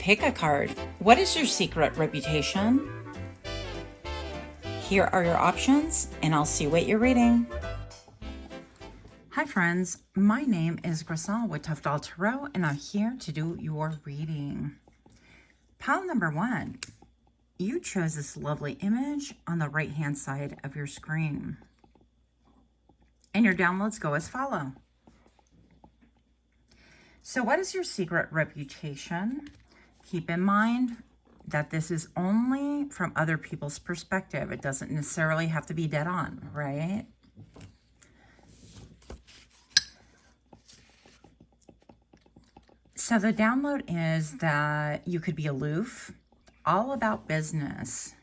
Pick a card. What is your secret reputation? Here are your options, and I'll see what you're reading. Hi friends, my name is Grisel with Toughdolltarot, and I'm here to do your reading. Pile number 1. You chose this lovely image on the right-hand side of your screen. And your downloads go as follow. So what is your secret reputation? Keep in mind that this is only from other people's perspective. It doesn't necessarily have to be dead on, right? So the download is that you could be aloof, all about business.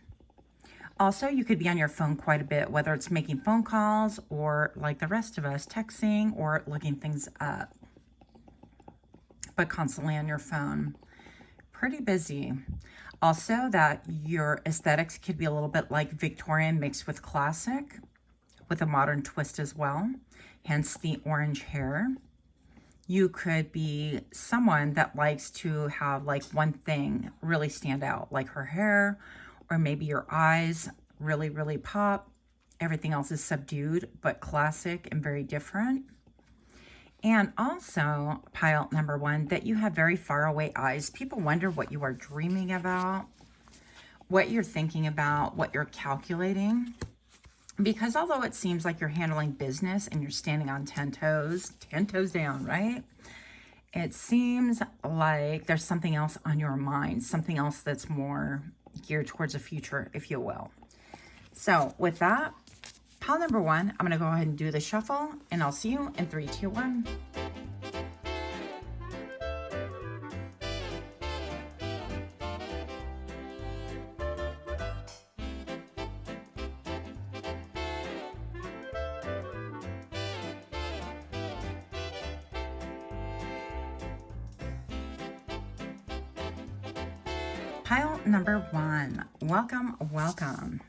Also, you could be on your phone quite a bit, whether it's making phone calls or, like the rest of us, texting or looking things up, but constantly on your phone. Pretty busy. Also, that your aesthetics could be a little bit like Victorian mixed with classic, with a modern twist as well, hence the orange hair. You could be someone that likes to have like one thing really stand out, like her hair, or maybe your eyes really, really pop. Everything else is subdued, but classic and very different. And also, pile number 1, that you have very far away eyes. People wonder what you are dreaming about, what you're thinking about, what you're calculating. Because although it seems like you're handling business and you're standing on 10 toes down, right? It seems like there's something else on your mind, something else that's more geared towards the future, if you will. So with that, pile number 1, I'm going to go ahead and do the shuffle, and I'll see you in 3, 2, 1. Pile number 1, welcome, welcome.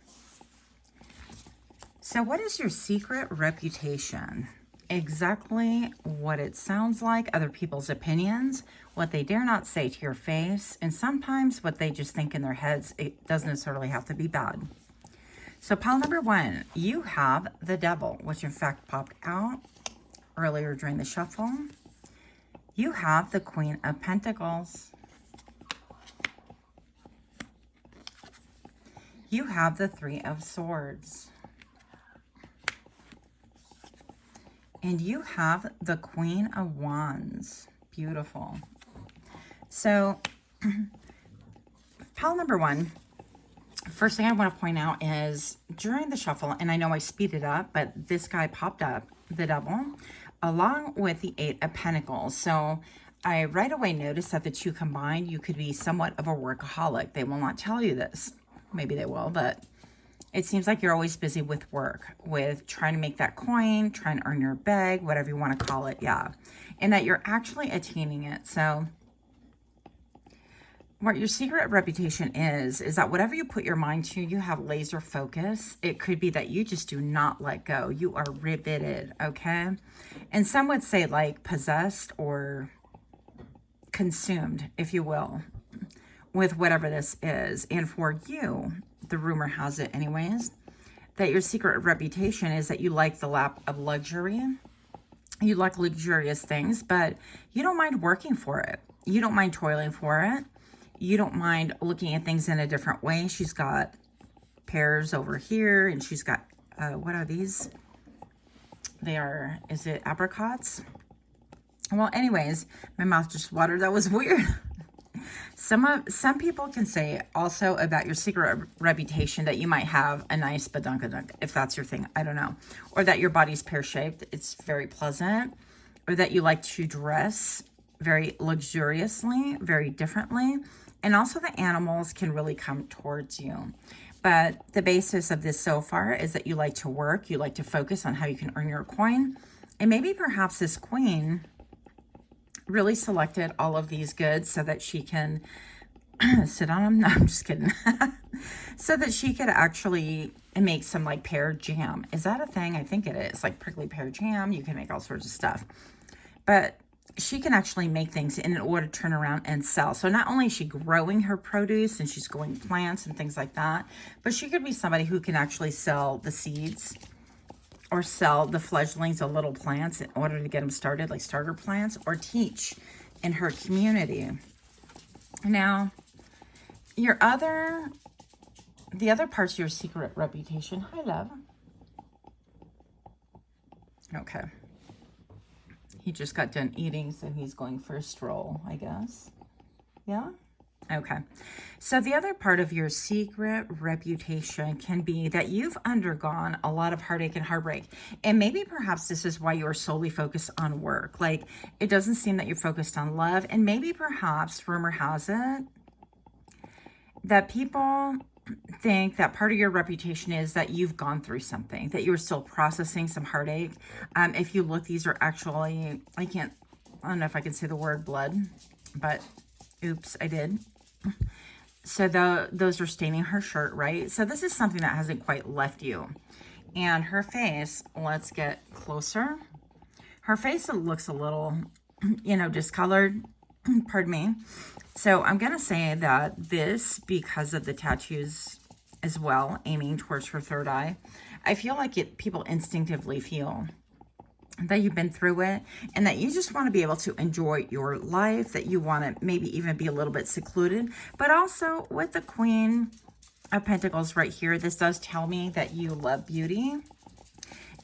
So what is your secret reputation? Exactly what it sounds like, other people's opinions, what they dare not say to your face, and sometimes what they just think in their heads. It doesn't necessarily have to be bad. So pile number 1, you have the Devil, which in fact popped out earlier during the shuffle. You have the Queen of Pentacles. You have the 3 of Swords. And you have the Queen of Wands. Beautiful. So, pile number 1, first thing I want to point out is during the shuffle, and I know I speeded up, but this guy popped up, the Devil, along with the 8 of Pentacles. So, I right away noticed that the two combined, you could be somewhat of a workaholic. They will not tell you this. Maybe they will, but it seems like you're always busy with work, with trying to make that coin, trying to earn your bag, whatever you want to call it, yeah. And that you're actually attaining it. So what your secret reputation is that whatever you put your mind to, you have laser focus. It could be that you just do not let go. You are riveted, okay? And some would say like possessed or consumed, if you will, with whatever this is. And for you, the rumor has it anyways, that your secret reputation is that you like the lap of luxury. You like luxurious things, but you don't mind working for it. You don't mind toiling for it. You don't mind looking at things in a different way. She's got pears over here, and she's got, what are these? They are, is it apricots? Well, anyways, my mouth just watered. That was weird. Some people can say also about your secret reputation that you might have a nice badunkadunk, if that's your thing. I don't know. Or that your body's pear-shaped. It's very pleasant. Or that you like to dress very luxuriously, very differently. And also the animals can really come towards you. But the basis of this so far is that you like to work. You like to focus on how you can earn your coin. And maybe perhaps this queen really selected all of these goods so that she can sit on them. No, I'm just kidding. So that she could actually make some like pear jam. Is that a thing? I think it is. Like prickly pear jam. You can make all sorts of stuff. But she can actually make things in order to turn around and sell. So not only is she growing her produce and she's growing plants and things like that, but she could be somebody who can actually sell the seeds or sell the fledglings of little plants in order to get them started, like starter plants, or teach in her community. Now, the other parts of your secret reputation. Hi, love. Okay. He just got done eating, so he's going for a stroll, I guess. Yeah? Okay. So the other part of your secret reputation can be that you've undergone a lot of heartache and heartbreak. And maybe perhaps this is why you're solely focused on work. Like, it doesn't seem that you're focused on love. And maybe perhaps, rumor has it, that people think that part of your reputation is that you've gone through something, that you're still processing some heartache. If you look, these are actually, I don't know if I can say the word blood, but oops, I did. So those are staining her shirt, right? So this is something that hasn't quite left you. And her face, let's get closer. Her face looks a little, discolored, pardon me. So I'm going to say that this, because of the tattoos as well, aiming towards her third eye, I feel like people instinctively feel that you've been through it and that you just want to be able to enjoy your life, that you want to maybe even be a little bit secluded. But also with the Queen of Pentacles right here, this does tell me that you love beauty.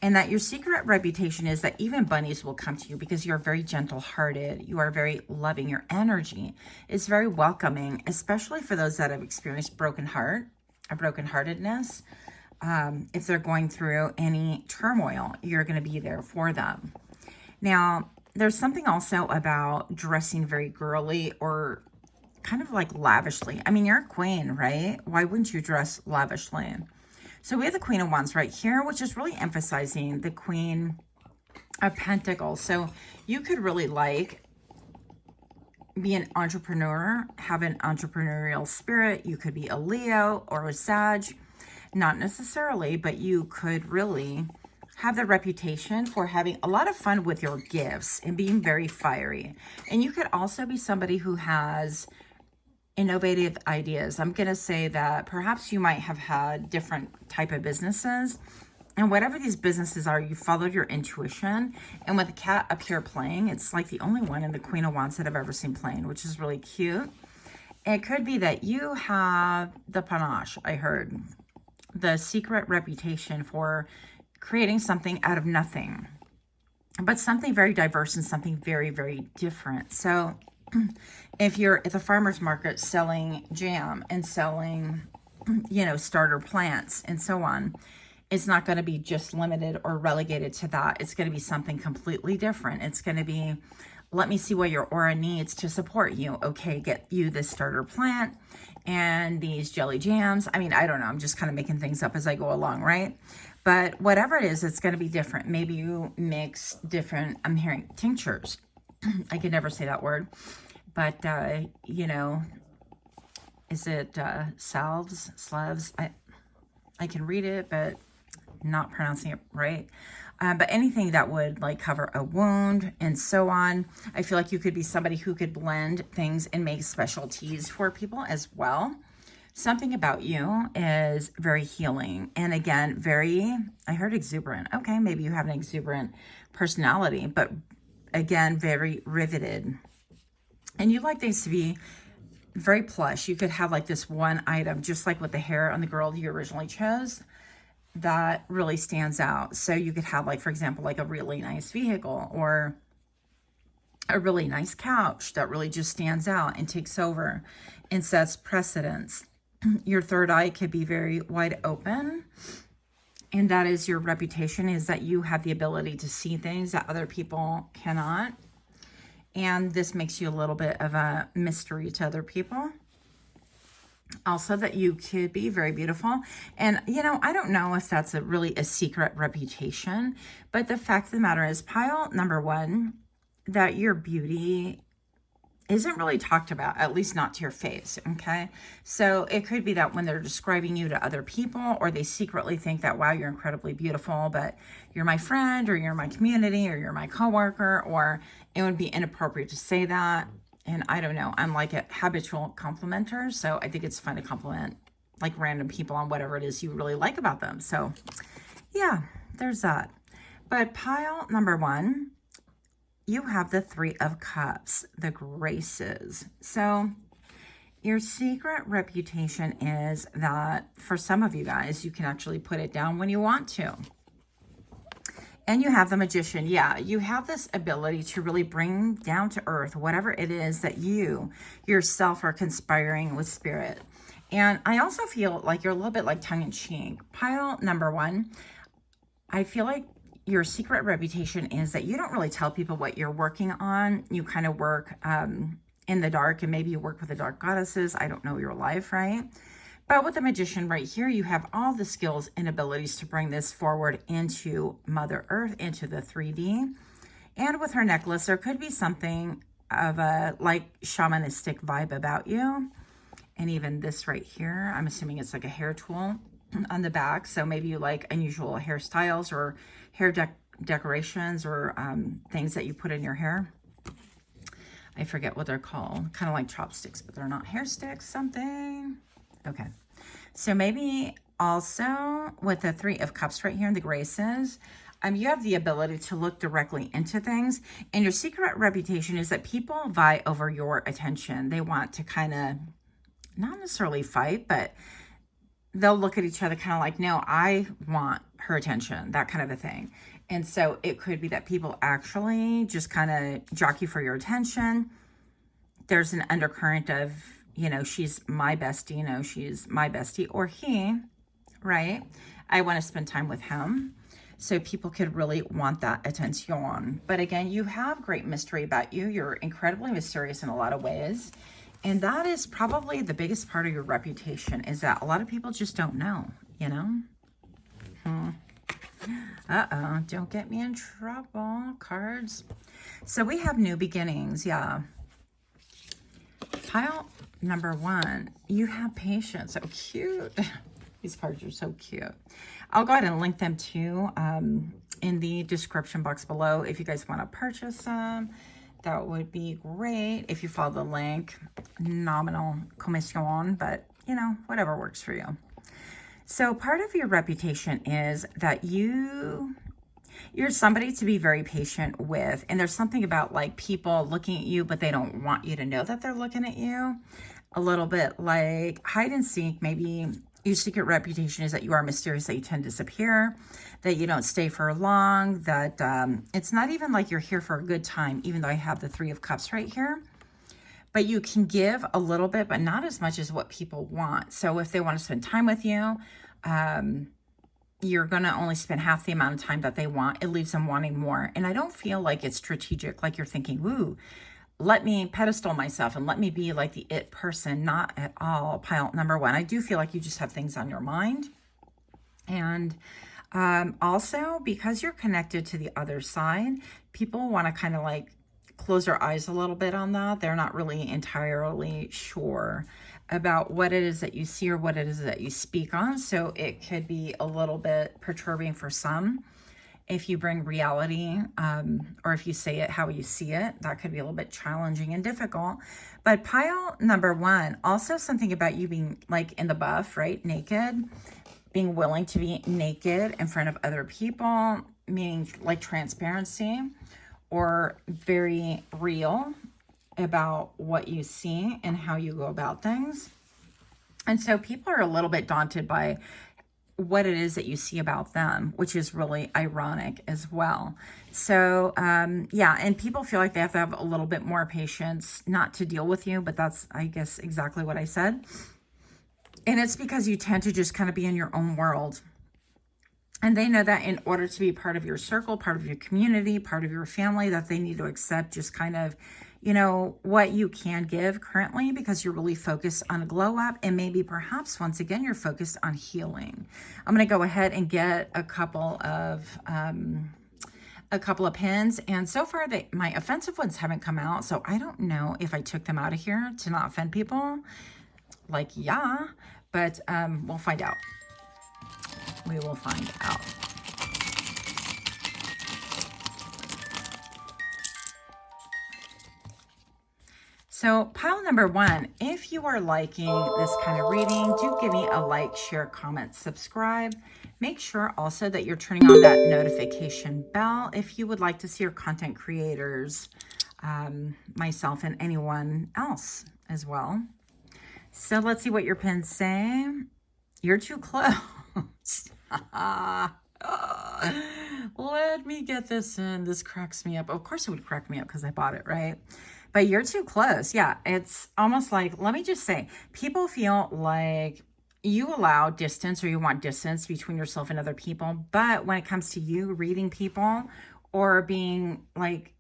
And that your secret reputation is that even bunnies will come to you because you're very gentle-hearted. You are very loving. Your energy is very welcoming, especially for those that have experienced brokenheartedness. If they're going through any turmoil, you're going to be there for them. Now, there's something also about dressing very girly or kind of like lavishly. I mean, you're a queen, right? Why wouldn't you dress lavishly? So we have the Queen of Wands right here, which is really emphasizing the Queen of Pentacles. So you could really be an entrepreneur, have an entrepreneurial spirit. You could be a Leo or a Sag, not necessarily, but you could really have the reputation for having a lot of fun with your gifts and being very fiery. And you could also be somebody who has innovative ideas. I'm going to say that perhaps you might have had different type of businesses, and whatever these businesses are, you followed your intuition. And with the cat up here playing, it's like the only one in the Queen of Wands that I've ever seen playing, which is really cute. It could be that you have the panache, I heard, the secret reputation for creating something out of nothing, but something very diverse and something very, very different. So if you're at the farmer's market selling jam and selling, starter plants and so on, it's not going to be just limited or relegated to that. It's going to be something completely different. It's going to be, let me see what your aura needs to support you. Okay, get you this starter plant and these jelly jams. I mean, I don't know. I'm just kind of making things up as I go along, right? But whatever it is, it's going to be different. Maybe you mix different, I'm hearing tinctures. I can never say that word, but, is it salves? I can read it, but not pronouncing it right. But anything that would cover a wound and so on. I feel like you could be somebody who could blend things and make specialties for people as well. Something about you is very healing. And again, I heard exuberant. Okay, maybe you have an exuberant personality, but again, very riveted. And you like things to be very plush. You could have this one item, just like with the hair on the girl you originally chose, that really stands out. So you could have for example, a really nice vehicle or a really nice couch that really just stands out and takes over and sets precedence. Your third eye could be very wide open. And that is your reputation, is that you have the ability to see things that other people cannot. And this makes you a little bit of a mystery to other people. Also, that you could be very beautiful. And, I don't know if that's really a secret reputation, but the fact of the matter is, pile number one, that your beauty isn't really talked about, at least not to your face, okay? So it could be that when they're describing you to other people, or they secretly think that, wow, you're incredibly beautiful, but you're my friend, or you're my community, or you're my coworker, or it would be inappropriate to say that. And I don't know, I'm like a habitual complimenter, so I think it's fun to compliment like random people on whatever it is you really like about them. So yeah, there's that. But pile number 1, you have the 3 of Cups, the Graces. So your secret reputation is that for some of you guys, you can actually put it down when you want to. And you have the Magician. Yeah, you have this ability to really bring down to earth whatever it is that you yourself are conspiring with spirit. And I also feel like you're a little bit like tongue-in-cheek. Pile number 1, I feel like your secret reputation is that you don't really tell people what you're working on. You kind of work in the dark, and maybe you work with the dark goddesses. I don't know your life, right? But with the Magician right here, you have all the skills and abilities to bring this forward into Mother Earth, into the 3D. And with her necklace, there could be something of a like shamanistic vibe about you. And even this right here, I'm assuming it's like a hair tool on the back. So maybe you like unusual hairstyles or hair decorations or things that you put in your hair. I forget what they're called. Kind of like chopsticks, but they're not. Hair sticks, something. Okay. So maybe also with the 3 of Cups right here in the Graces, you have the ability to look directly into things. And your secret reputation is that people vie over your attention. They want to kind of, not necessarily fight, but they'll look at each other kind of like, no, I want her attention, that kind of a thing. And so it could be that people actually just kind of jockey for your attention. There's an undercurrent of, you know, she's my bestie, you know, she's my bestie, or he, right? I want to spend time with him. So people could really want that attention. But again, you have great mystery about you. You're incredibly mysterious in a lot of ways. And that is probably the biggest part of your reputation, is that a lot of people just don't know, you know? Uh-oh, don't get me in trouble, cards. So we have new beginnings, yeah. Pile number 1, you have patience. So cute. These cards are so cute. I'll go ahead and link them too in the description box below if you guys want to purchase them. That would be great if you follow the link. Nominal commission, but you know, whatever works for you. So part of your reputation is that you're somebody to be very patient with. And there's something about like people looking at you, but they don't want you to know that they're looking at you. A little bit like hide and seek. Maybe your secret reputation is that you are mysterious, that you tend to disappear, that you don't stay for long, that it's not even like you're here for a good time, even though I have the 3 of Cups right here. But you can give a little bit, but not as much as what people want. So if they want to spend time with you, you're going to only spend half the amount of time that they want. It leaves them wanting more. And I don't feel like it's strategic, like you're thinking, ooh, let me pedestal myself and let me be like the it person. Not at all. Pile number 1. I do feel like you just have things on your mind. And also, because you're connected to the other side, people want to kind of like close their eyes a little bit on that. They're not really entirely sure about what it is that you see or what it is that you speak on. So it could be a little bit perturbing for some. If you bring reality, or if you say it how you see it, that could be a little bit challenging and difficult. But pile number 1, also something about you being like in the buff, right? Naked, being willing to be naked in front of other people, meaning like transparency, or very real about what you see and how you go about things. And so people are a little bit daunted by what it is that you see about them, which is really ironic as well. So yeah, and people feel like they have to have a little bit more patience, not to deal with you, but that's, I guess, exactly what I said. And it's because you tend to just kind of be in your own world. And they know that in order to be part of your circle, part of your community, part of your family, that they need to accept just kind of, you know, what you can give currently, because you're really focused on a glow up. And maybe perhaps once again, you're focused on healing. I'm going to go ahead and get a couple of a couple of pins, and so far my offensive ones haven't come out, so I don't know if I took them out of here to not offend people. Like, yeah, but we'll find out. We will find out. So pile number one, if you are liking this kind of reading, do give me a like, share, comment, subscribe. Make sure also that you're turning on that notification bell if you would like to see your content creators, myself and anyone else as well. So let's see what your pins say. You're too close. Let me get this in. This cracks me up. Of course it would crack me up because I bought it, right? But you're too close. Yeah, it's almost like, let me just say, people feel like you allow distance or you want distance between yourself and other people. But when it comes to you reading people or being like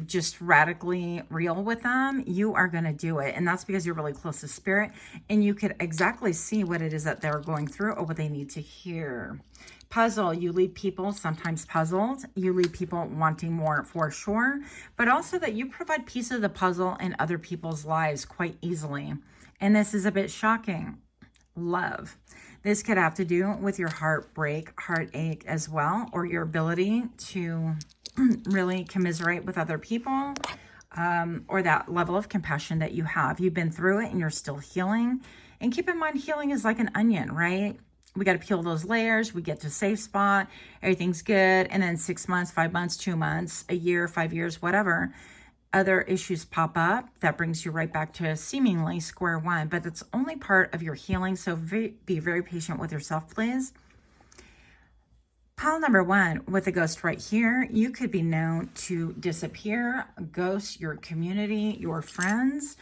just radically real with them, you are going to do it. And that's because you're really close to spirit and you could exactly see what it is that they're going through or what they need to hear. Puzzle, you leave people sometimes puzzled. You leave people wanting more for sure, but also that you provide piece of the puzzle in other people's lives quite easily. And this is a bit shocking. Love. This could have to do with your heartbreak, heartache as well, or your ability to really commiserate with other people, or that level of compassion that you have. You've been through it and you're still healing. And keep in mind, healing is like an onion, right? We got to peel those layers. We get to a safe spot. Everything's good. And then 6 months, 5 months, 2 months, a year, 5 years, whatever, other issues pop up. That brings you right back to seemingly square one. But it's only part of your healing. So be very patient with yourself, please. Pile number one with the ghost right here. You could be known to disappear, ghost your community, your friends.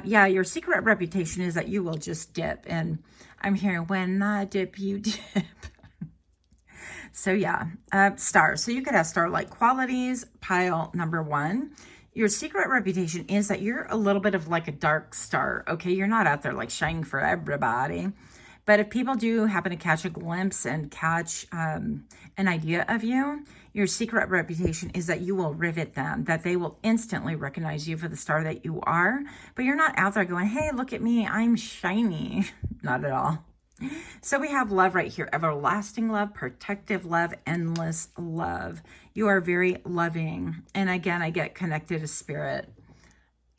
Yeah, your secret reputation is that you will just dip. And I'm hearing, when I dip, you dip. So yeah, star. So you could have star-like qualities. Pile number one. Your secret reputation is that you're a little bit of like a dark star. Okay, you're not out there like shining for everybody. But if people do happen to catch a glimpse and catch an idea of you, your secret reputation is that you will rivet them, that they will instantly recognize you for the star that you are. But you're not out there going, hey, look at me, I'm shiny. Not at all. So we have love right here, everlasting love, protective love, endless love. You are very loving. And again, I get connected to spirit.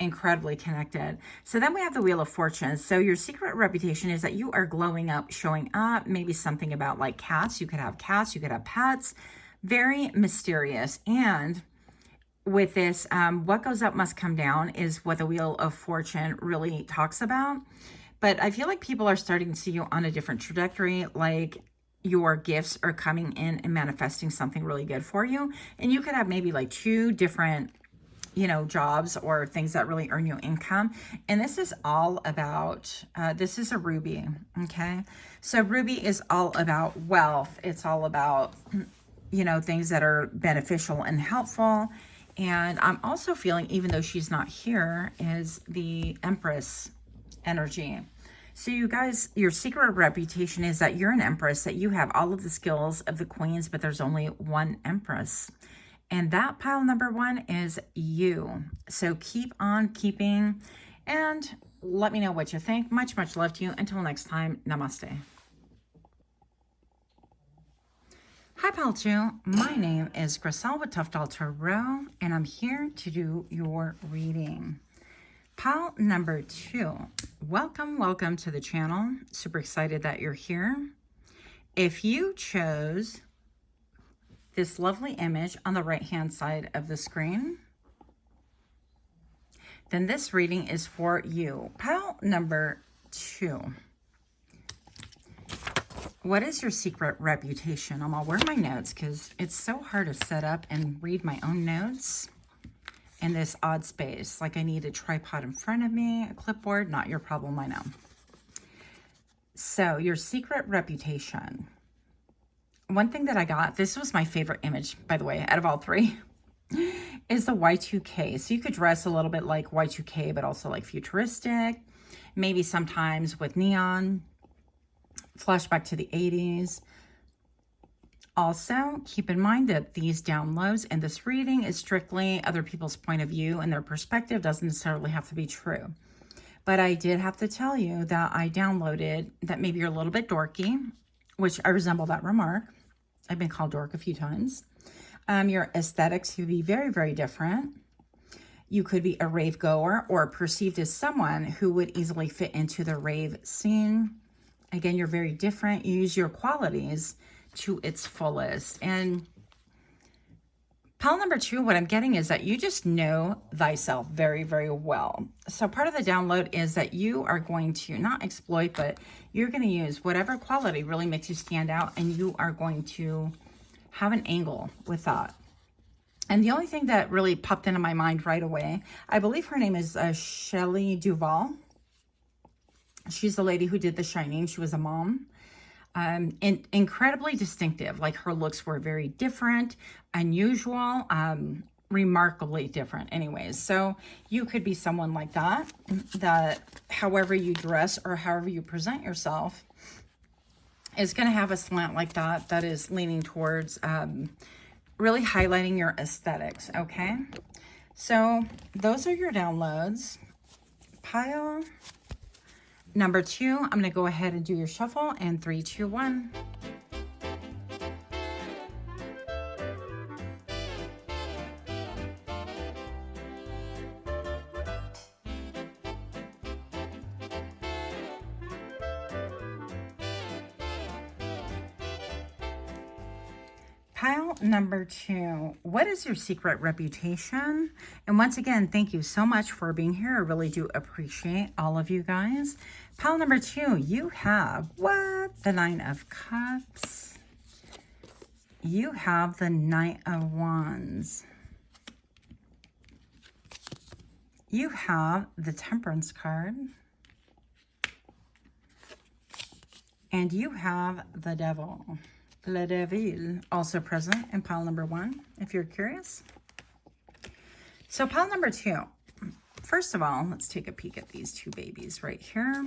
Incredibly connected. So then we have the Wheel of Fortune. So your secret reputation is that you are glowing up, showing up, maybe something about like cats. You could have cats, you could have pets. Very mysterious. And with this, what goes up must come down is what the Wheel of Fortune really talks about. But I feel like people are starting to see you on a different trajectory, like your gifts are coming in and manifesting something really good for you. And you could have maybe like 2 different jobs or things that really earn you income. And this is all about, this is a ruby, okay? So ruby is all about wealth. It's all about, things that are beneficial and helpful. And I'm also feeling, even though she's not here, is the Empress energy. So you guys, your secret reputation is that you're an Empress, that you have all of the skills of the queens, but there's only one Empress. And that pile number one is you. So keep on keeping and let me know what you think. Much, much love to you. Until next time, namaste. Hi, pile 2. My name is Griselle with Toughdolltarot, and I'm here to do your reading. Pile number 2. Welcome, welcome to the channel. Super excited that you're here. If you chose this lovely image on the right-hand side of the screen, then this reading is for you. Pile number 2. What is your secret reputation? I'm gonna wear my notes because it's so hard to set up and read my own notes in this odd space. Like I need a tripod in front of me, a clipboard, not your problem, I know. So your secret reputation. One thing that I got, this was my favorite image, by the way, out of all 3, is the Y2K. So you could dress a little bit like Y2K, but also like futuristic, maybe sometimes with neon, flashback to the 80s. Also, keep in mind that these downloads and this reading is strictly other people's point of view, and their perspective doesn't necessarily have to be true. But I did have to tell you that I downloaded that maybe you're a little bit dorky, which I resemble that remark. I've been called dork a few times. Your aesthetics could be very, very different. You could be a rave goer or perceived as someone who would easily fit into the rave scene. Again, you're very different. You use your qualities to its fullest. And pile number 2, what I'm getting is that you just know thyself very, very well. So part of the download is that you are going to not exploit, but you're going to use whatever quality really makes you stand out, and you are going to have an angle with that. And the only thing that really popped into my mind right away, I believe her name is Shelley Duvall. She's the lady who did The Shining. She was a mom. Incredibly distinctive. Like, her looks were very different, unusual, remarkably different anyways. So you could be someone like that, that however you dress or however you present yourself is going to have a slant like that, that is leaning towards really highlighting your aesthetics, okay? So those are your downloads. Pile number 2, I'm going to go ahead and do your shuffle in 3, 2, 1. Pile number 2, what is your secret reputation? And once again, thank you so much for being here. I really do appreciate all of you guys. Pile number 2, you have what? The 9 of Cups. You have the Knight of Wands. You have the Temperance card. And you have the Devil. Le Devil, also present in pile number 1, if you're curious. So pile number 2, first of all, let's take a peek at these 2 babies right here.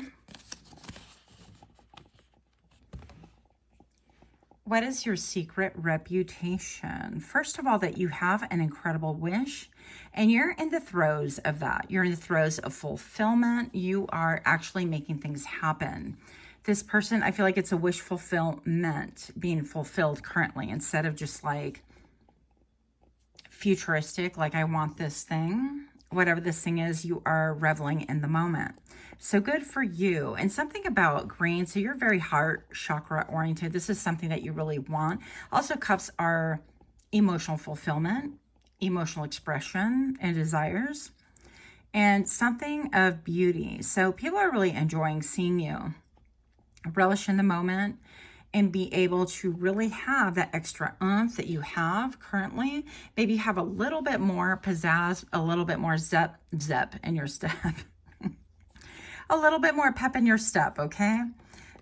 What is your secret reputation? First of all, that you have an incredible wish, and you're in the throes of that. You're in the throes of fulfillment. You are actually making things happen. This person, I feel like it's a wish fulfillment being fulfilled currently, instead of just like futuristic, like I want this thing. Whatever this thing is, you are reveling in the moment. So good for you. And something about green, so you're very heart chakra oriented. This is something that you really want. Also, cups are emotional fulfillment, emotional expression, and desires, and something of beauty. So people are really enjoying seeing you relish in the moment and be able to really have that extra oomph that you have currently. Maybe have a little bit more pizzazz, a little bit more zep in your step. A little bit more pep in your step, okay?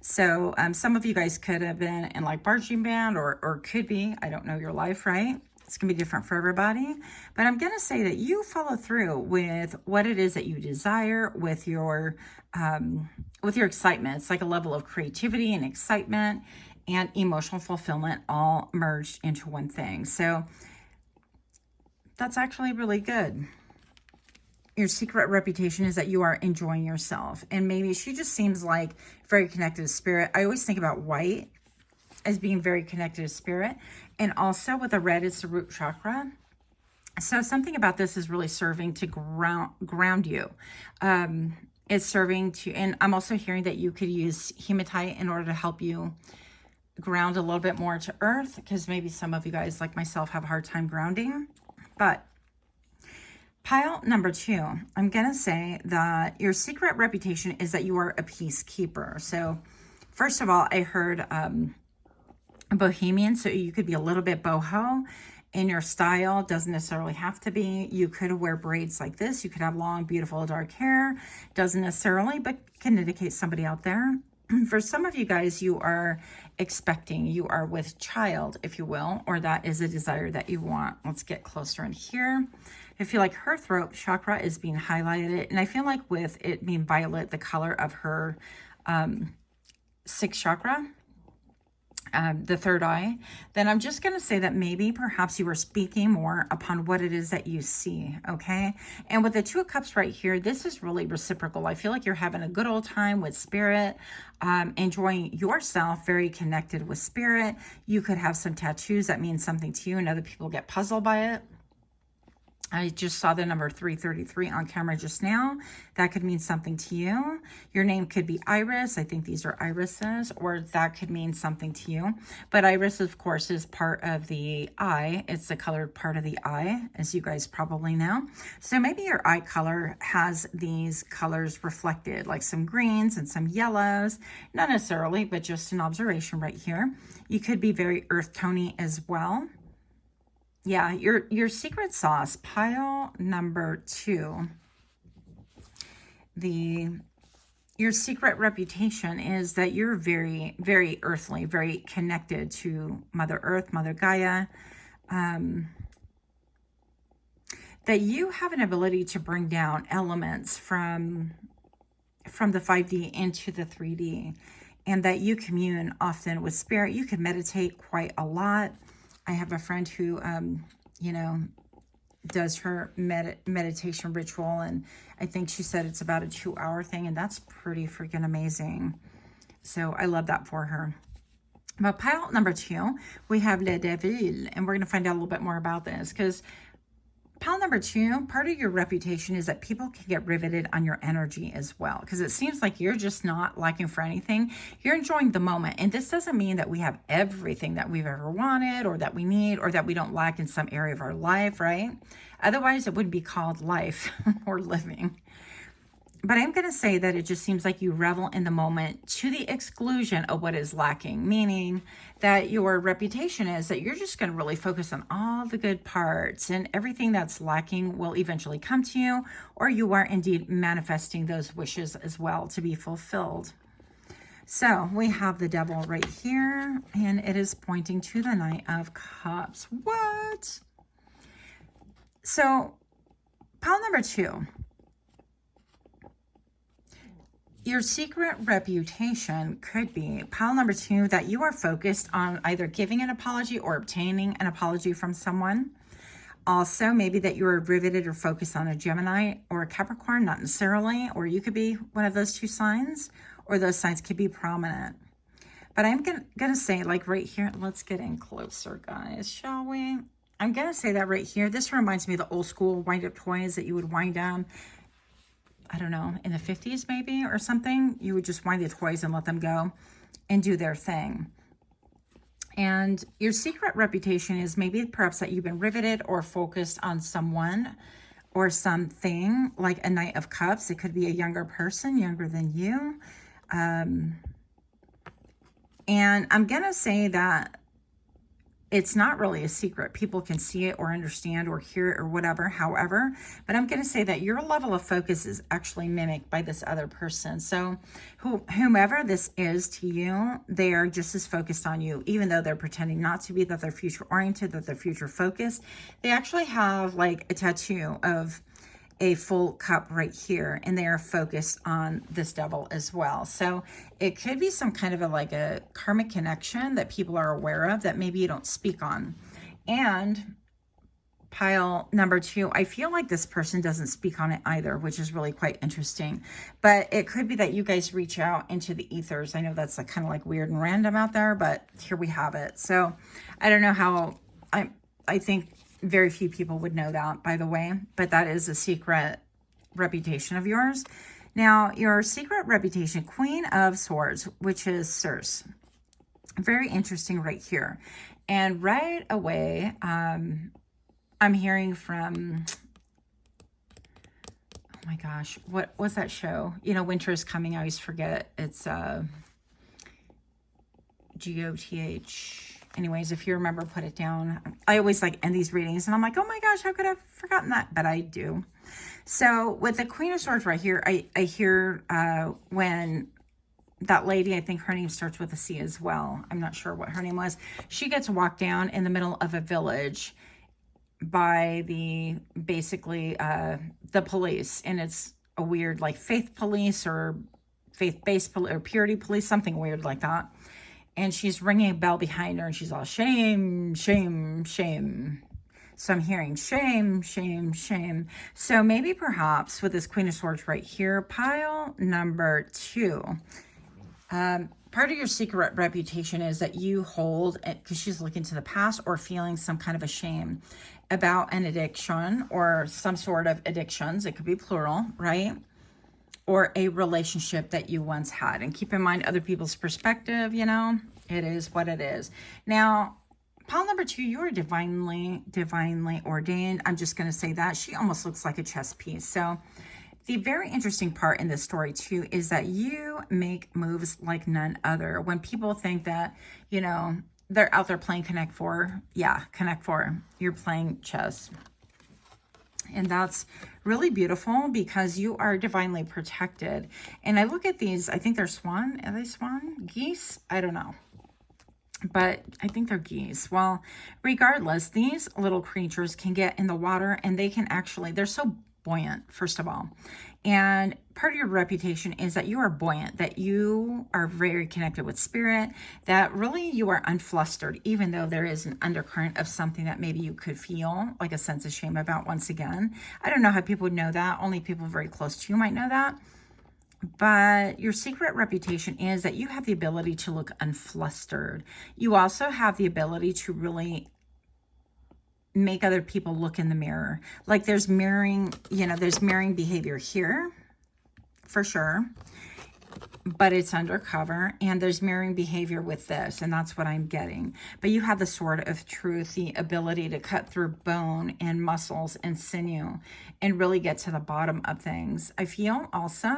So some of you guys could have been in like marching band or could be, I don't know your life, right? It's gonna be different for everybody. But I'm gonna say that you follow through with what it is that you desire, with your excitement. It's like a level of creativity and excitement and emotional fulfillment all merged into one thing. So that's actually really good. Your secret reputation is that you are enjoying yourself. And maybe she just seems like very connected to spirit. I always think about white as being very connected to spirit. And also with the red, it's the root chakra. So something about this is really serving to ground you. It's serving to, and I'm also hearing that you could use hematite in order to help you ground a little bit more to earth, because maybe some of you guys like myself have a hard time grounding. But pile number 2, I'm gonna say that your secret reputation is that you are a peacekeeper. So first of all, I heard bohemian, so you could be a little bit boho in your style. Doesn't necessarily have to be. You could wear braids like this. You could have long, beautiful, dark hair. Doesn't necessarily, but can indicate somebody out there. For some of you guys, you are expecting, you are with child, if you will, or that is a desire that you want. Let's get closer in here. I feel like her throat chakra is being highlighted, and I feel like with it being violet, the color of her 6th chakra, the third eye, then I'm just going to say that maybe perhaps you are speaking more upon what it is that you see, okay? And with the Two of Cups right here, this is really reciprocal. I feel like you're having a good old time with spirit, enjoying yourself, very connected with spirit. You could have some tattoos that mean something to you and other people get puzzled by it. I just saw the number 333 on camera just now. That could mean something to you. Your name could be Iris. I think these are irises, or that could mean something to you. But iris, of course, is part of the eye. It's the colored part of the eye, as you guys probably know. So maybe your eye color has these colors reflected, like some greens and some yellows. Not necessarily, but just an observation right here. You could be very earth tony as well. Yeah, your secret sauce, pile number 2. Your secret reputation is that you're very, very earthly, very connected to Mother Earth, Mother Gaia. That you have an ability to bring down elements from the 5D into the 3D. And that you commune often with spirit. You can meditate quite a lot. I have a friend who, you know, does her meditation ritual, and I think she said it's about a 2-hour thing, and that's pretty freaking amazing. So I love that for her. But pile number 2, we have Le Devil, and we're going to find out a little bit more about this, because pile number 2, part of your reputation is that people can get riveted on your energy as well, because it seems like you're just not lacking for anything. You're enjoying the moment. And this doesn't mean that we have everything that we've ever wanted or that we need or that we don't lack in some area of our life, right? Otherwise, it wouldn't be called life or living. But I'm going to say that it just seems like you revel in the moment to the exclusion of what is lacking, meaning that your reputation is that you're just going to really focus on all the good parts, and everything that's lacking will eventually come to you, or you are indeed manifesting those wishes as well to be fulfilled. So we have the Devil right here, and it is pointing to the Knight of Cups. What? So pile number 2. Your secret reputation could be, pile number 2, that you are focused on either giving an apology or obtaining an apology from someone. Also, maybe that you are riveted or focused on a Gemini or a Capricorn, not necessarily, or you could be one of those 2 signs, or those signs could be prominent. But I'm gonna say, like right here, let's get in closer, guys, shall we? I'm gonna say that right here, this reminds me of the old school wind-up toys that you would wind down, I don't know, in the 50s maybe or something. You would just wind the toys and let them go and do their thing. And your secret reputation is maybe perhaps that you've been riveted or focused on someone or something, like a Knight of Cups. It could be a younger person, younger than you. And I'm going to say that it's not really a secret. People can see it or understand or hear it or whatever, however. But I'm going to say that your level of focus is actually mimicked by this other person. So whomever this is to you, they are just as focused on you, even though they're pretending not to be, that they're future oriented, that they're future focused. They actually have like a tattoo of a full cup right here, and they are focused on this Devil as well. So it could be some kind of a karmic connection that people are aware of that maybe you don't speak on. And pile number 2, I feel like this person doesn't speak on it either, which is really quite interesting. But it could be that you guys reach out into the ethers. I know that's kind of like weird and random out there, but here we have it. So I don't know how, I think very few people would know that, by the way, but that is a secret reputation of yours. Now, your secret reputation, Queen of Swords, which is Circe. Very interesting right here. And right away, I'm hearing from, oh my gosh, what was that show? You know, winter is coming. I always forget. It's GOTH. Anyways, if you remember, put it down. I always end these readings and I'm like, oh my gosh, how could I have forgotten that? But I do. So with the Queen of Swords right here, I hear when that lady, I think her name starts with a C as well. I'm not sure what her name was. She gets walked down in the middle of a village by basically the police. And it's a weird faith police or faith-based police or purity police, something weird like that. and she's ringing a bell behind her, and she's all shame, shame, shame. So I'm hearing shame, shame, shame. So maybe perhaps with this Queen of Swords right here, pile number 2. Part of your secret reputation is that you hold, because she's looking to the past or feeling some kind of a shame about an addiction or some sort of addictions. It could be plural, right? Or a relationship that you once had. And keep in mind other people's perspective, you know, it is what it is. Now, pile number 2, you are divinely ordained. I'm just going to say that. She almost looks like a chess piece. So the very interesting part in this story too is that you make moves like none other. When people think that, you know, they're out there playing Connect 4, yeah, Connect 4, you're playing chess. And that's really beautiful because you are divinely protected. And I look at these, I think they're swan. Are they swan? Geese? I don't know. But I think they're geese. Well, regardless, these little creatures can get in the water and they can actually, they're so buoyant, first of all. And part of your reputation is that you are buoyant, that you are very connected with spirit, that really you are unflustered, even though there is an undercurrent of something that maybe you could feel like a sense of shame about once again. I don't know how people would know that. Only people very close to you might know that. But your secret reputation is that you have the ability to look unflustered. You also have the ability to really make other people look in the mirror. Like there's mirroring, you know, there's mirroring behavior here for sure, but it's undercover, and there's mirroring behavior with this, and that's what I'm getting. But you have the sword of truth, the ability to cut through bone and muscles and sinew and really get to the bottom of things. I feel also,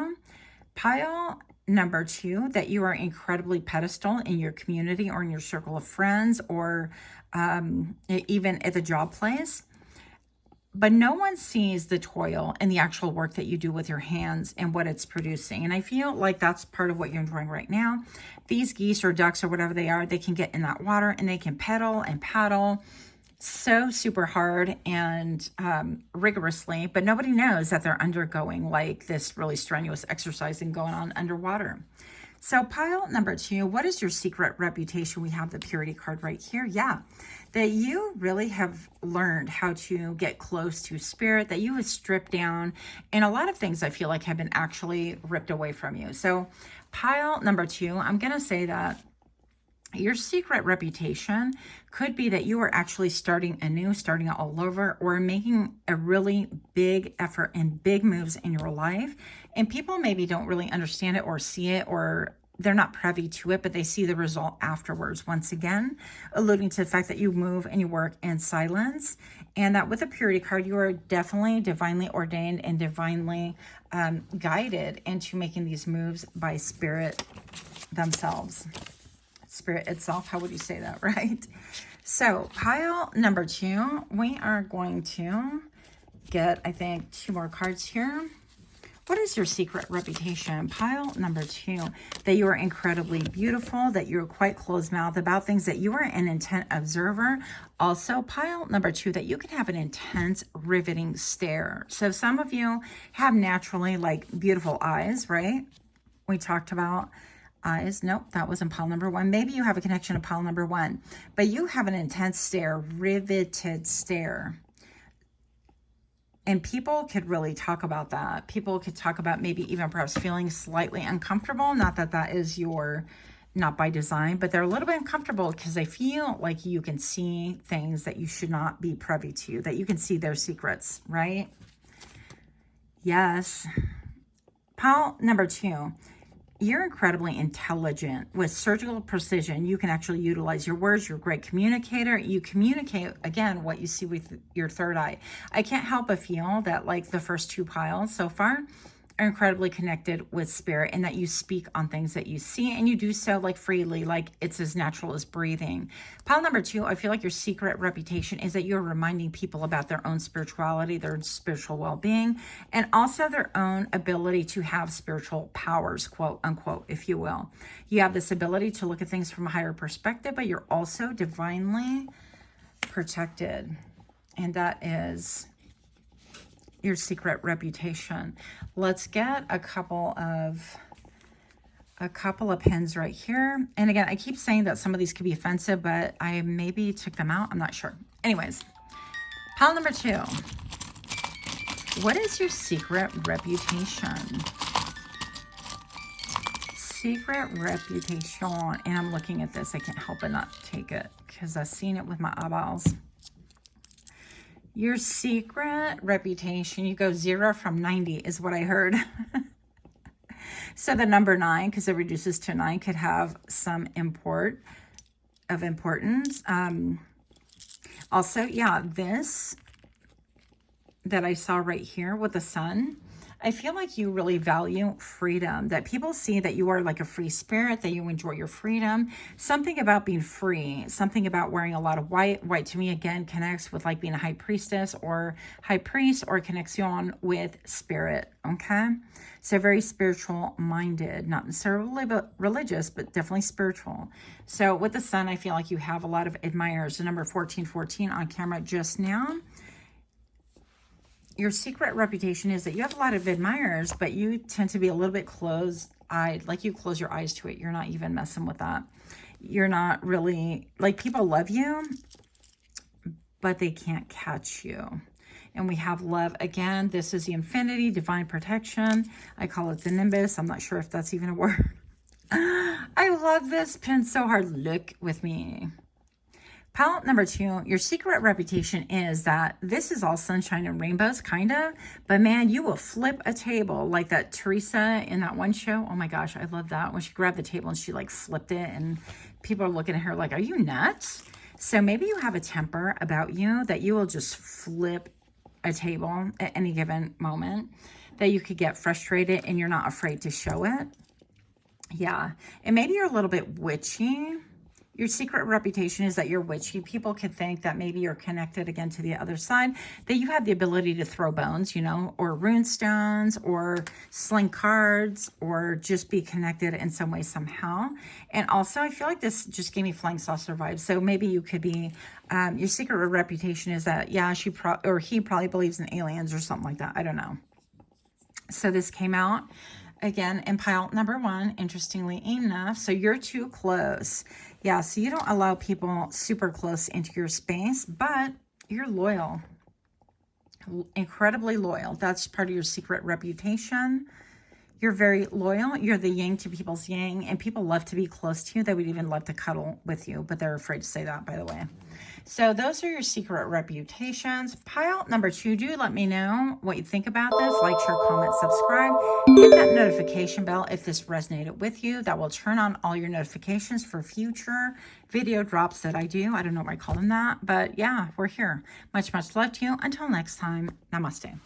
pile number 2, that you are incredibly pedestal in your community or in your circle of friends or even at the job place. But no one sees the toil and the actual work that you do with your hands and what it's producing. And I feel like that's part of what you're enjoying right now. These geese or ducks or whatever they are, they can get in that water and they can pedal and paddle so super hard and rigorously, but nobody knows that they're undergoing like this really strenuous exercising going on underwater. So pile number 2, what is your secret reputation? We have the purity card right here. Yeah, that you really have learned how to get close to spirit, that you have stripped down, and a lot of things I feel like have been actually ripped away from you. So pile number 2, I'm going to say that your secret reputation could be that you are actually starting anew, starting all over, or making a really big effort and big moves in your life. And people maybe don't really understand it or see it, or they're not privy to it, but they see the result afterwards. Once again, alluding to the fact that you move and you work in silence, and that with the purity card, you are definitely divinely ordained and divinely guided into making these moves by spirit themselves. Spirit itself, how would you say that, right? So pile number 2, we are going to get, I think, 2 more cards here. What is your secret reputation? Pile number 2, that you are incredibly beautiful, that you're quite closed-mouthed about things, that you are an intent observer. Also, pile number 2, that you can have an intense, riveting stare. So some of you have naturally like beautiful eyes, right? We talked about eyes. Nope, that wasn't pile number 1. Maybe you have a connection to pile number 1, but you have an intense stare, riveted stare. And people could really talk about that. People could talk about maybe even perhaps feeling slightly uncomfortable. Not that that is your, not by design, but they're a little bit uncomfortable because they feel like you can see things that you should not be privy to, that you can see their secrets, right? Yes. Pile number 2. You're incredibly intelligent with surgical precision. You can actually utilize your words. You're a great communicator. You communicate, again, what you see with your third eye. I can't help but feel that like the first 2 piles so far are incredibly connected with spirit, and that you speak on things that you see, and you do so like freely, like it's as natural as breathing. Pile number 2, I feel like your secret reputation is that you're reminding people about their own spirituality, their spiritual well-being, and also their own ability to have spiritual powers, quote unquote, if you will. You have this ability to look at things from a higher perspective, but you're also divinely protected, and that is your secret reputation. Let's get a couple of a couple of pins right here. And again, I keep saying that some of these could be offensive, but I maybe took them out. I'm not sure. Anyways, pile number 2. What is your secret reputation? Secret reputation. And I'm looking at this. I can't help but not take it because I've seen it with my eyeballs. Your secret reputation. You go 0 from 90 is what I heard. So the number 9, because it reduces to 9, could have some importance. Also, yeah, this that I saw right here with the sun, I feel like you really value freedom, that people see that you are like a free spirit, that you enjoy your freedom. Something about being free, something about wearing a lot of white. White to me, again, connects with like being a high priestess or high priest, or connection with spirit, okay? So very spiritual minded, not necessarily religious, but definitely spiritual. So with the sun, I feel like you have a lot of admirers. The number 1414 on camera just now. Your secret reputation is that you have a lot of admirers, but you tend to be a little bit closed-eyed, like you close your eyes to it. You're not even messing with that. You're not really, like, people love you, but they can't catch you. And we have love again. This is the infinity, divine protection. I call it the nimbus. I'm not sure if that's even a word. I love this pin so hard. Look with me. Pile number 2, your secret reputation is that this is all sunshine and rainbows, kind of. But man, you will flip a table like that Teresa in that one show. Oh my gosh, I love that. When she grabbed the table and she like flipped it and people are looking at her like, are you nuts? So maybe you have a temper about you that you will just flip a table at any given moment, that you could get frustrated and you're not afraid to show it. Yeah, and maybe you're a little bit witchy. Your secret reputation is that you're witchy. People could think that maybe you're connected again to the other side, that you have the ability to throw bones, you know, or rune stones, or sling cards, or just be connected in some way, somehow. And also, I feel like this just gave me flying saucer vibes. So maybe you could be, your secret reputation is that, yeah, he probably believes in aliens or something like that. I don't know. So this came out again in pile number 1, interestingly enough. So you're too close. Yeah, so you don't allow people super close into your space, but you're loyal. Incredibly loyal. That's part of your secret reputation. You're very loyal. You're the yin to people's yang, and people love to be close to you. They would even love to cuddle with you, but they're afraid to say that, by the way. So those are your secret reputations. Pile number 2, do let me know what you think about this. Like, share, comment, subscribe. Hit that notification bell if this resonated with you. That will turn on all your notifications for future video drops that I do. I don't know why I call them that, but yeah, we're here. Much, much love to you. Until next time, namaste.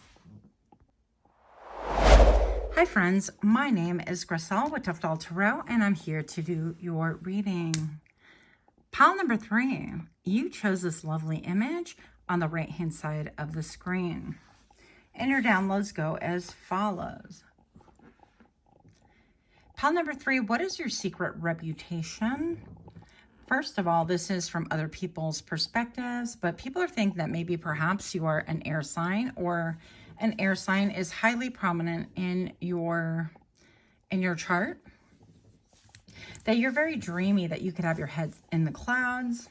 Hi friends, my name is Griselle with Toughdolltarot, and I'm here to do your reading. Pile number 3, you chose this lovely image on the right hand side of the screen. And your downloads go as follows. Pile number 3, what is your secret reputation? First of all, this is from other people's perspectives, but people are thinking that maybe perhaps you are an air sign, or an air sign is highly prominent in your chart. That you're very dreamy, that you could have your head in the clouds.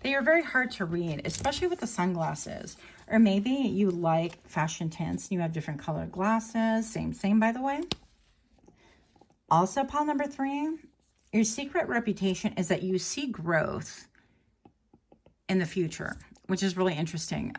That you're very hard to read, especially with the sunglasses. Or maybe you like fashion tints and you have different colored glasses. Same, by the way. Also, pile number 3, your secret reputation is that you see growth in the future, which is really interesting.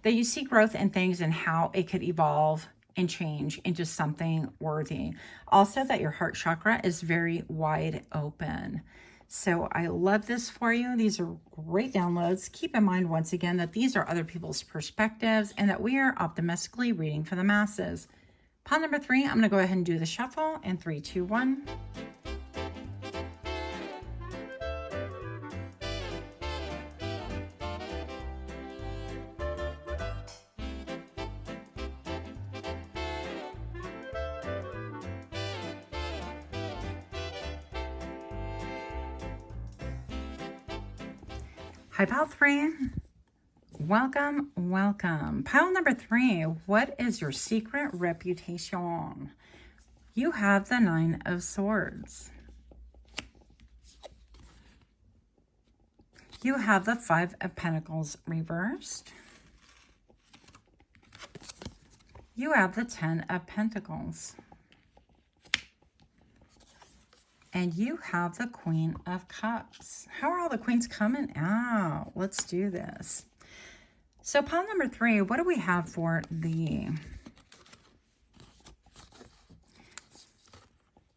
That you see growth in things and how it could evolve and change into something worthy. Also, that your heart chakra is very wide open. So I love this for you. These are great downloads. Keep in mind, once again, that these are other people's perspectives and that we are optimistically reading for the masses. Pile number 3, I'm going to go ahead and do the shuffle in 3, 2, 1. Hi, pile 3. Welcome, welcome. Pile number 3, what is your secret reputation? You have the Nine of Swords. You have the Five of Pentacles reversed. You have the Ten of Pentacles. And you have the Queen of Cups. How are all the queens coming out? Let's do this. So pile number 3, what do we have for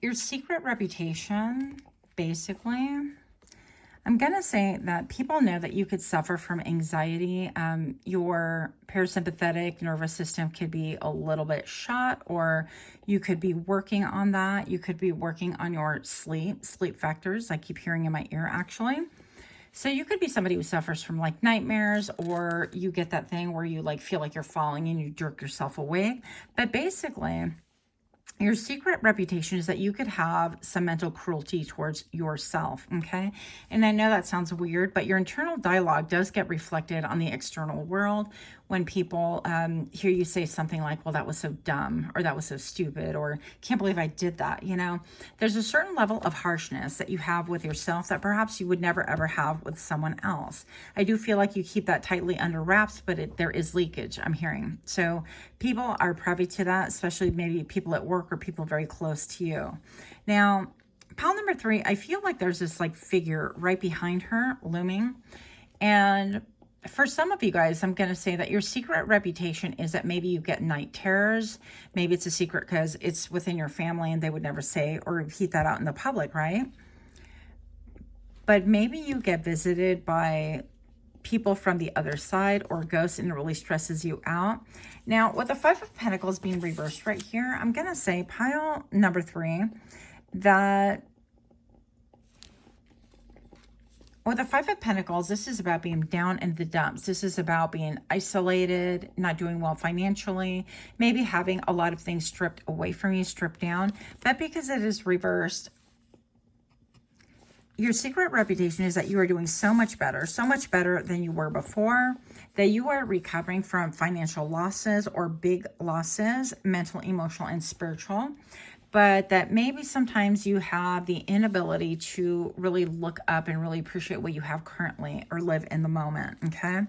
your secret reputation? Basically, I'm going to say that people know that you could suffer from anxiety. Your parasympathetic nervous system could be a little bit shot, or you could be working on that. You could be working on your sleep factors. I keep hearing in my ear, actually. So you could be somebody who suffers from like nightmares, or you get that thing where you like feel like you're falling and you jerk yourself awake. But basically, your secret reputation is that you could have some mental cruelty towards yourself, okay? And I know that sounds weird, but your internal dialogue does get reflected on the external world when people hear you say something like, well, that was so dumb, or that was so stupid, or can't believe I did that, you know? There's a certain level of harshness that you have with yourself that perhaps you would never, ever have with someone else. I do feel like you keep that tightly under wraps, but there is leakage, I'm hearing. So people are privy to that, especially maybe people at work or people very close to you. Now, pile number 3, I feel like there's this like figure right behind her looming. And for some of you guys, I'm going to say that your secret reputation is that maybe you get night terrors. Maybe it's a secret because it's within your family and they would never say or repeat that out in the public, right? But maybe you get visited by people from the other side or ghosts, and it really stresses you out. Now, with the Five of Pentacles being reversed right here, I'm going to say pile number 3 that with the Five of Pentacles, this is about being down in the dumps. This is about being isolated, not doing well financially, maybe having a lot of things stripped away from you, stripped down. But because it is reversed, your secret reputation is that you are doing so much better than you were before, that you are recovering from financial losses or big losses, mental, emotional, and spiritual. But that maybe sometimes you have the inability to really look up and really appreciate what you have currently or live in the moment, okay?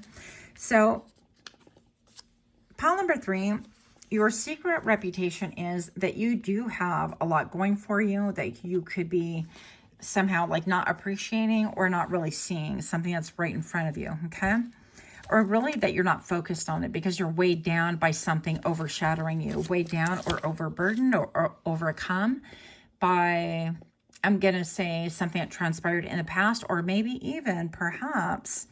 So pile number 3, your secret reputation is that you do have a lot going for you, that you could be somehow like not appreciating or not really seeing something that's right in front of you, okay? Or really that you're not focused on it because you're weighed down by something overshadowing you, weighed down or overburdened or overcome by, I'm going to say, something that transpired in the past, or maybe even perhaps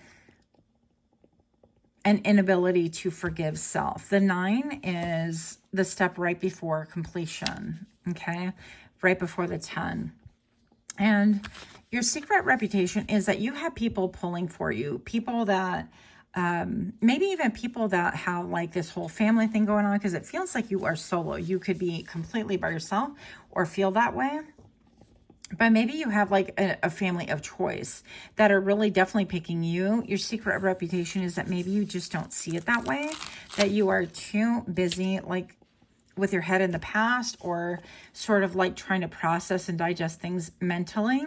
an inability to forgive self. The 9 is the step right before completion, okay? Right before the 10. And your secret reputation is that you have people pulling for you, people that maybe even people that have like this whole family thing going on, because it feels like you are solo. You could be completely by yourself or feel that way. But maybe you have like a family of choice that are really definitely picking you. Your secret reputation is that maybe you just don't see it that way, that you are too busy like with your head in the past, or sort of like trying to process and digest things mentally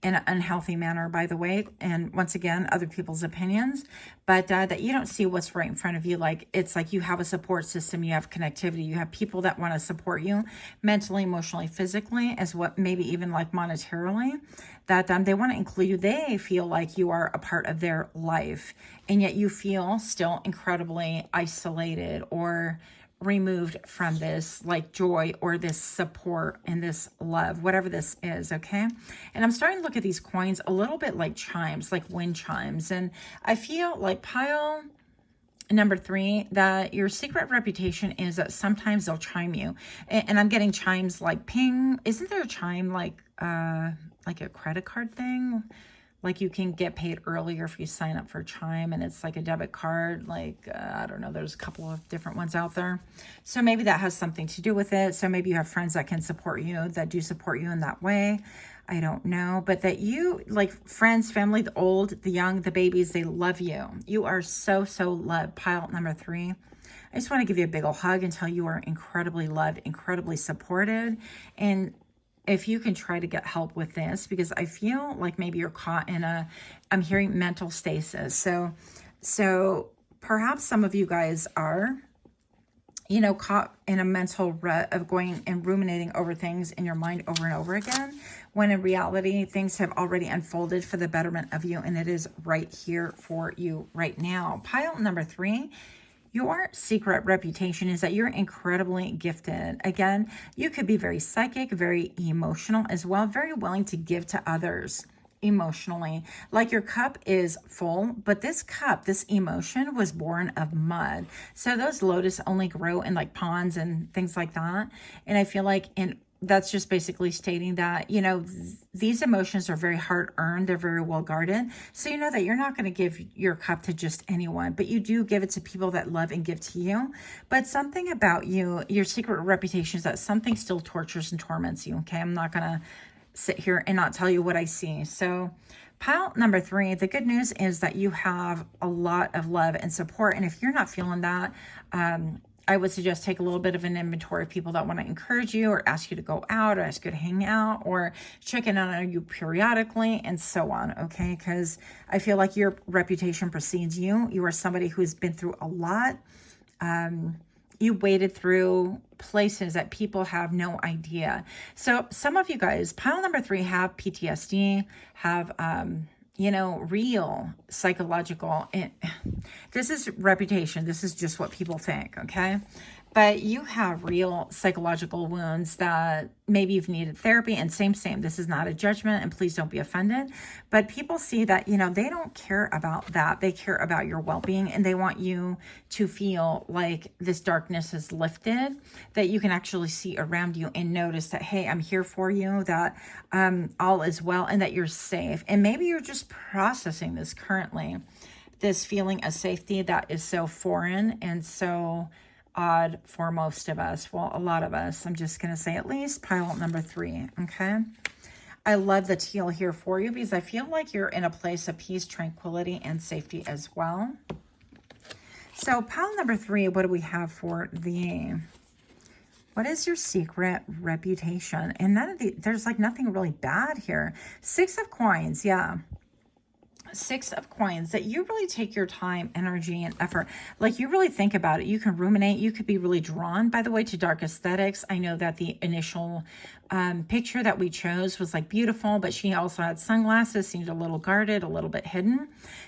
in an unhealthy manner, by the way, and once again, other people's opinions, but that you don't see what's right in front of you. Like, it's like you have a support system, you have connectivity, you have people that want to support you mentally, emotionally, physically, as what maybe even like monetarily, that they want to include you. They feel like you are a part of their life, and yet you feel still incredibly isolated or removed from this like joy or this support and this love, whatever this is, okay? And I'm starting to look at these coins a little bit like chimes, like wind chimes. And I feel like pile number 3, that your secret reputation is that sometimes they'll chime you. And I'm getting chimes like ping. Isn't there a chime like a credit card thing? Like you can get paid earlier if you sign up for Chime, and it's like a debit card. Like, I don't know, there's a couple of different ones out there. So maybe that has something to do with it. So maybe you have friends that can support you, that do support you in that way. I don't know. But that you, like friends, family, the old, the young, the babies, they love you. You are so, so loved. Pile number 3. I just want to give you a big ol' hug and tell you are incredibly loved, incredibly supported. And if you can try to get help with this, because I feel like maybe you're caught in I'm hearing mental stasis. So perhaps some of you guys are, you know, caught in a mental rut of going and ruminating over things in your mind over and over again, when in reality, things have already unfolded for the betterment of you, and it is right here for you right now. Pile number 3, your secret reputation is that you're incredibly gifted. Again, you could be very psychic, very emotional as well, very willing to give to others emotionally. Like your cup is full, but this cup, this emotion was born of mud. So those lotus only grow in like ponds and things like that. And I feel like that's just basically stating that, you know, these emotions are very hard earned. They're very well guarded. So you know that you're not going to give your cup to just anyone, but you do give it to people that love and give to you. But something about you, your secret reputation is that something still tortures and torments you. Okay. I'm not going to sit here and not tell you what I see. So pile number 3, the good news is that you have a lot of love and support. And if you're not feeling that, I would suggest take a little bit of an inventory of people that want to encourage you or ask you to go out or ask you to hang out or check in on you periodically and so on. Okay. Because I feel like your reputation precedes you. You are somebody who's been through a lot. You waded through places that people have no idea. So some of you guys, pile number 3, have PTSD, have, you know, real psychological, this is reputation. This is just what people think. Okay. But you have real psychological wounds that maybe you've needed therapy, and same. This is not a judgment, and please don't be offended. But people see that, you know, they don't care about that. They care about your well-being, and they want you to feel like this darkness is lifted, that you can actually see around you and notice that, hey, I'm here for you, that all is well, and that you're safe. And maybe you're just processing this currently, this feeling of safety that is so foreign and so odd for most of us. Well, a lot of us. I'm just going to say at least pile number 3. Okay. I love the teal here for you because I feel like you're in a place of peace, tranquility, and safety as well. So pile number 3, what do we have for what is your secret reputation? And there's like nothing really bad here. 6 of coins. Yeah. 6 of coins, that you really take your time, energy, and effort. Like you really think about it. You can ruminate. You could be really drawn, by the way, to dark aesthetics. I know that the initial picture that we chose was like beautiful, but she also had sunglasses, seemed a little guarded, a little bit hidden.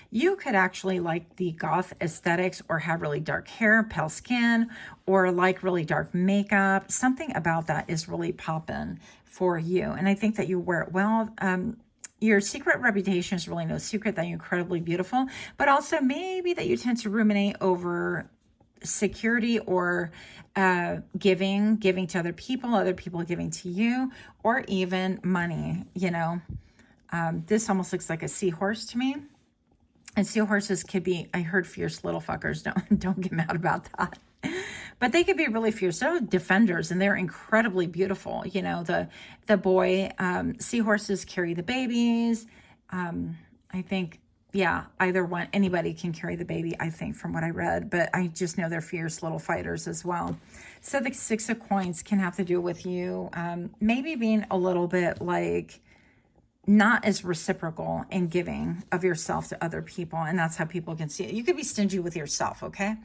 You could actually like the goth aesthetics, or have really dark hair, pale skin, or like really dark makeup. Something about that is really popping for you. And I think that you wear it well. Your secret reputation is really no secret that you're incredibly beautiful, but also maybe that you tend to ruminate over security or giving to other people giving to you, or even money. You know, this almost looks like a seahorse to me. And seahorses could be, I heard, fierce little fuckers. Don't get mad about that. But they could be really fierce. They're defenders, and they're incredibly beautiful. You know, the boy, seahorses carry the babies. I think, yeah, either one, anybody can carry the baby, I think, from what I read. But I just know they're fierce little fighters as well. So the 6 of coins can have to do with you maybe being a little bit like not as reciprocal in giving of yourself to other people. And that's how people can see it. You could be stingy with yourself, okay?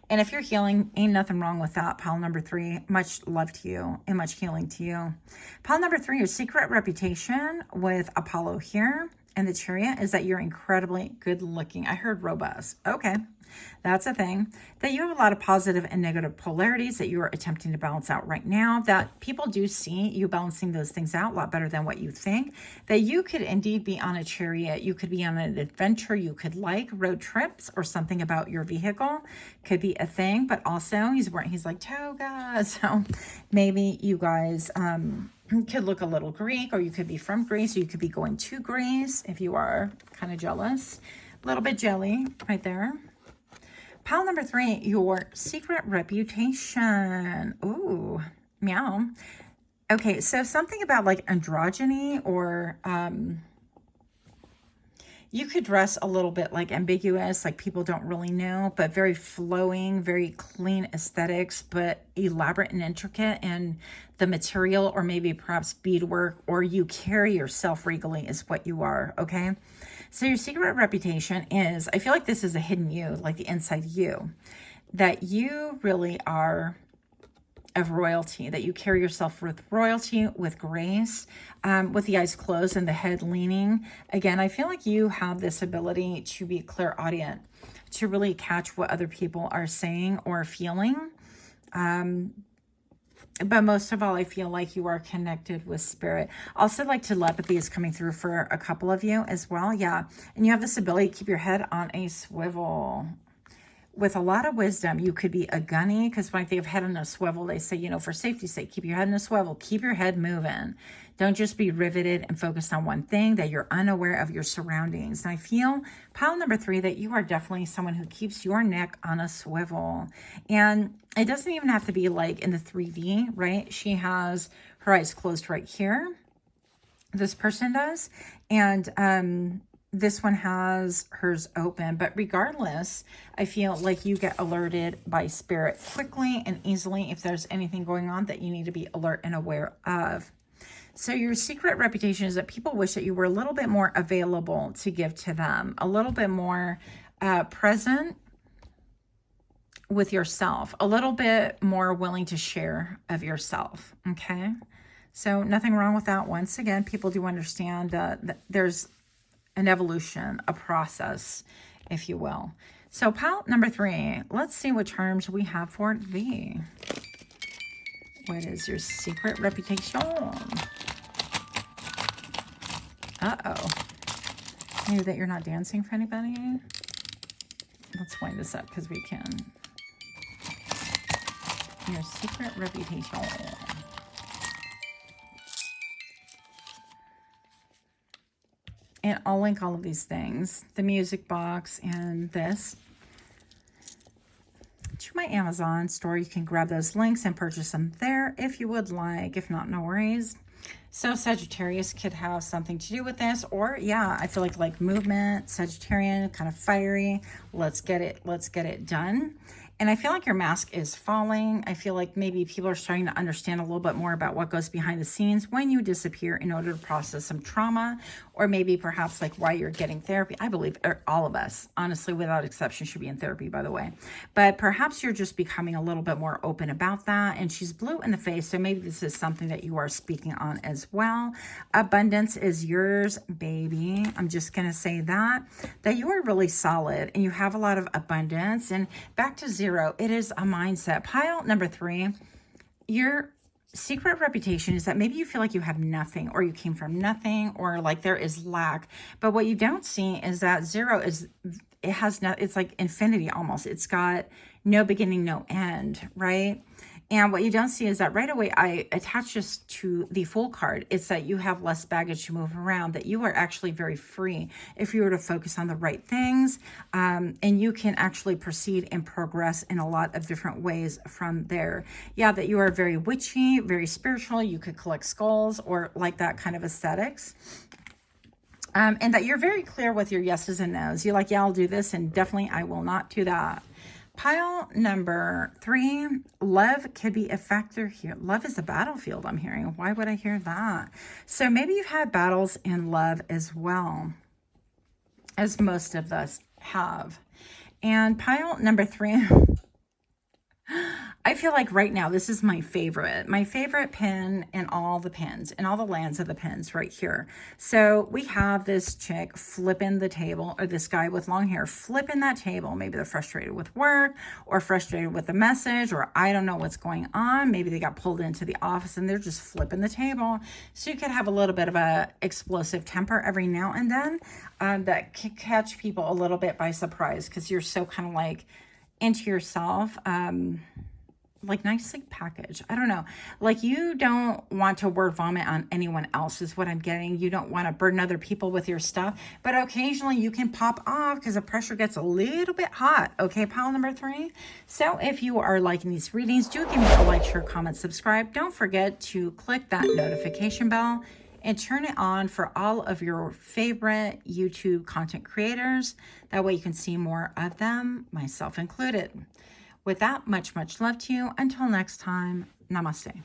And if you're healing, ain't nothing wrong with that. Pile number 3, much love to you and much healing to you. Pile number 3, your secret reputation with Apollo here and the Chariot is that you're incredibly good looking. I heard robust. Okay. That's a thing. That you have a lot of positive and negative polarities that you are attempting to balance out right now, that people do see you balancing those things out a lot better than what you think. That you could indeed be on a chariot. You could be on an adventure. You could like road trips, or something about your vehicle could be a thing. But also he's like toga. So maybe you guys could look a little Greek, or you could be from Greece, or you could be going to Greece if you are kind of jealous. A little bit jelly right there. Pile number 3, your secret reputation. Ooh, meow. Okay, so something about like androgyny, or You could dress a little bit like ambiguous, like people don't really know, but very flowing, very clean aesthetics, but elaborate and intricate in the material, or maybe perhaps beadwork, or you carry yourself regally is what you are, okay? So your secret reputation is, I feel like this is a hidden you, like the inside you, that you really are of royalty, that you carry yourself with royalty, with grace, with the eyes closed and the head leaning. Again, I feel like you have this ability to be clairaudient, to really catch what other people are saying or feeling. But most of all, I feel like you are connected with spirit. Also, like telepathy is coming through for a couple of you as well. Yeah. And you have this ability to keep your head on a swivel. With a lot of wisdom, you could be a gunny, because when I think of head on a swivel, they say, you know, for safety's sake, keep your head in a swivel, keep your head moving. Don't just be riveted and focused on one thing, that you're unaware of your surroundings. And I feel, pile number 3, that you are definitely someone who keeps your neck on a swivel. And it doesn't even have to be like in the 3D, right? She has her eyes closed right here. This person does. And, this one has hers open, but regardless, I feel like you get alerted by spirit quickly and easily if there's anything going on that you need to be alert and aware of. So your secret reputation is that people wish that you were a little bit more available to give to them, a little bit more present with yourself, a little bit more willing to share of yourself, okay? So nothing wrong with that. Once again, people do understand that there's an evolution, a process, if you will. So pile number 3, let's see what terms we have for thee. What is your secret reputation? Uh-oh. Maybe that you're not dancing for anybody? Let's wind this up because we can. Your secret reputation. And I'll link all of these things, the music box and this, to my Amazon store. You can grab those links and purchase them there if you would like. If not, no worries. So Sagittarius could have something to do with this, or yeah, I feel like movement, Sagittarian, kind of fiery. Let's get it done. And I feel like your mask is falling. I feel like maybe people are starting to understand a little bit more about what goes behind the scenes when you disappear in order to process some trauma, or maybe perhaps like why you're getting therapy. I believe all of us, honestly, without exception, should be in therapy, by the way. But perhaps you're just becoming a little bit more open about that. And she's blue in the face, so maybe this is something that you are speaking on as well. Abundance is yours, baby. I'm just going to say that you are really solid and you have a lot of abundance. And back to 0. It is a mindset. Pile number 3, your secret reputation is that maybe you feel like you have nothing, or you came from nothing, or like there is lack. But what you don't see is that 0 is, it has no, it's like infinity almost. It's got no beginning, no end, right? And what you don't see is that right away, I attach this to the Fool card. It's that you have less baggage to move around, that you are actually very free if you were to focus on the right things. And you can actually proceed and progress in a lot of different ways from there. Yeah, that you are very witchy, very spiritual. You could collect skulls or like that kind of aesthetics. And that you're very clear with your yeses and nos. You're like, yeah, I'll do this, and definitely I will not do that. Pile number 3, love could be a factor here. Love is a battlefield, I'm hearing. Why would I hear that? So maybe you've had battles in love as well, as most of us have. And pile number 3, I feel like right now, this is my favorite pin in all the pins, in all the lands of the pins right here. So we have this chick flipping the table, or this guy with long hair flipping that table. Maybe they're frustrated with work, or frustrated with the message, or I don't know what's going on. Maybe they got pulled into the office and they're just flipping the table. So you could have a little bit of a explosive temper every now and then that can catch people a little bit by surprise, because you're so kind of like into yourself, like nicely packaged. I don't know. Like you don't want to word vomit on anyone else is what I'm getting. You don't want to burden other people with your stuff, but occasionally you can pop off because the pressure gets a little bit hot. Okay, pile number 3. So if you are liking these readings, do give me a like, share, comment, subscribe. Don't forget to click that notification bell and turn it on for all of your favorite YouTube content creators. That way you can see more of them, myself included. With that, much, much love to you. Until next time, namaste.